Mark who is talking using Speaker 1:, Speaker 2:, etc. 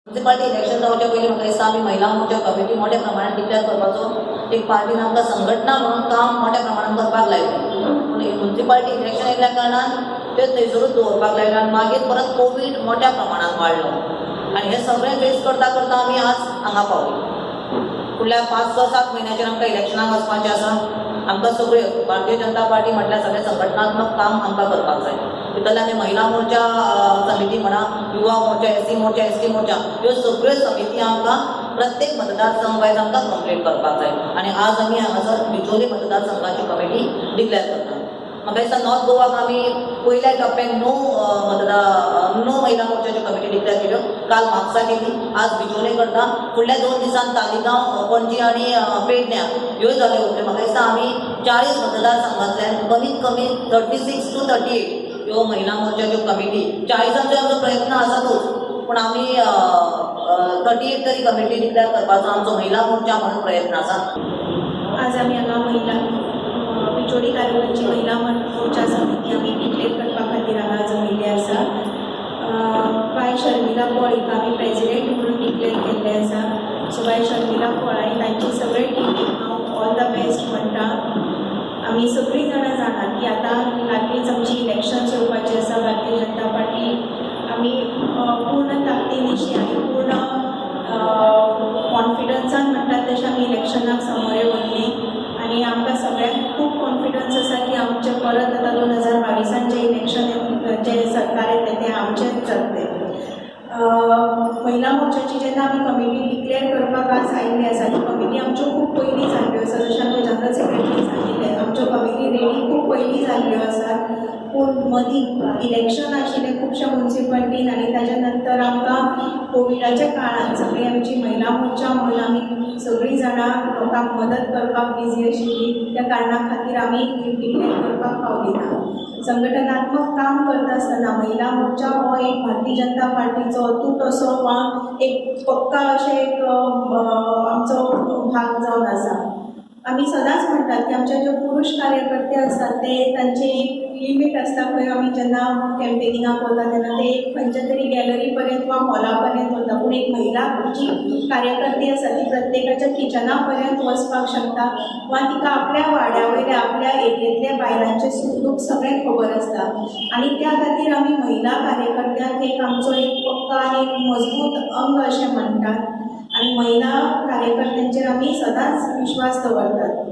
Speaker 1: Municipality election जावचे पयलीं म्हाका दिसता आमी महिला मोर्चा कमिटी मोठ्या प्रमाणात डिक्लेअर करपाचो एक पार्टीन आमकां संघटना म्हणून काम मोठ्या प्रमाणात करपाक लायलें. पूण म्युनिसिपालिटी इलेक्शन येयल्या कारणान त्यो थंयसरूच दवरपाक लायले आनी मागीर परत कोवीड मोठ्या प्रमाणात वाडलो आनी हे सगळें फेस करता करता आमी आज हांगा पावली. फुडल्या 5-6-7 म्हयन्याचेर आमकां इलेक्शनाक वचपाचें आसा. आमकां सगळ्यो भारतीय जनता पार्टी म्हटल्यार सगळें संघटनात्मक काम आमकां करपाक जाय. भितरले आमी महिला मोर्चा समिती म्हणा, युवा मोर्चा, एससी मोर्चा, एसटी मोर्चा ह्यो सगळ्यो समिती आमकां प्रत्येक मतदारसंघ वायज आमकां कंप्लीट करपाक जाय आनी आज आमी हांगासर बिचोली मतदारसंघाची कमिटी डिक्लेअर करता. म्हाका दिसता नॉर्थ गोवाक आमी पयल्या टप्प्याक नो महिला मोर्चाची कमिटी डिक्लेअर केल्यो. काल म्हापसा केली, आज बिचोले करता. फुडल्या 2 दिसांनी तालिगांव, पणजी आनी पेडण्या ह्यो जाल्यो वतल्यो. म्हाका दिसता आमी 40 मतदारसंघांतल्यान कमीत कमी 36 to 38 ह्यो महिला मोर्चाच्यो कमिटी 40 आमचो प्रयत्न आसातूच, पूण आमी 38 तरी कमिटी डिक्लेअर करपाचो आमचो महिला मोर्चा म्हणून प्रयत्न आसा.
Speaker 2: आज आमी हांगा महिला बिचोली तालुक्याची महिला मोर्चा समिती आमी डिक्लेअर करपा खातीर हांगा जमिल्ली आसा. बाय शर्मिला पॉल हिका आमी प्रेजिडेंट म्हणून डिक्लेअर केल्ले आसा. सो बाय शर्मिला पॉल आनी तांची सगळे टिमीक हांव ऑल द बेस्ट म्हणटा. आमी सगळीं जाणां जाणात की आतां लागींच आमची इलेक्शन्स येवपाची आसा. भारतीय जनता पार्टी आमी पूर्ण ताकदीनिशी आनी पूर्ण कॉन्फिडन्सान म्हणटात तशें आमी इलेक्शनाक सामोरे वतलीं आनी आमकां सगळ्यांक खूब कॉन्फिडन्स आसा की आमचें परत आतां 2022 जें इलेक्शन जें सरकार येतलें तें आमचेंच जातलें. महिला मोर्चाची जेन्ना आमी कमिटी डिक्लेअर करपाक आज आयिल्ली आसा, ही कमिटी आमच्यो खूब पयलीं जाल्ल्यो आसा. जशें आमचे जनरल सेक्रेटरी सांगिल्लें, आमच्यो कमिटी रेडी खूब पयलीं जाल्ल्यो आसा. पूण मदीं इलेक्शन आशिल्लें खुबश्या म्युनिसिपालिटीन आनी ताच्या नंतर आमकां कोविडाच्या काळांत सगळी आमची महिला मोर्चा म्हणून आमी सगळीं जाणां लोकांक मदत करपाक बिजी आशिल्लीं. त्या कारणां खातीर आमी डिक्लेअर करपाक पावली ना. संघटनात्मक काम करता आसतना महिला मोर्चा हो एक भारतीय जनता पार्टीचो अतूट असो वा एक पक्का अशें एक आमचो भाग जावन आसा. आमी सदांच म्हणटात की आमचे जे पुरुश कार्यकर्ते आसतात ते तांचे एक लिमीट आसता खंय आमी जेन्ना कॅम्पेनिंगाक वता तेन्ना ते एक खंयच्या तरी गॅलरी पर्यंत वा हॉला पर्यंत वता. पूण एक महिला जी कार्यकर्ती आसा ती प्रत्येकाच्या किचना पर्यंत वचपाक शकता वा तिका आपल्या वाड्या वयल्या आपल्या एरियेंतल्या बायलांचे सुख दूख सगळें खबर आसता. आनी त्या खातीर आमी महिला कार्यकर्त्यांक एक आमचो एक पक्का आनी एक मजबूत अंग अशें म्हणटात आनी महिला कार्यकर्त्यांचेर आमी सदांच विश्वास दवरतात.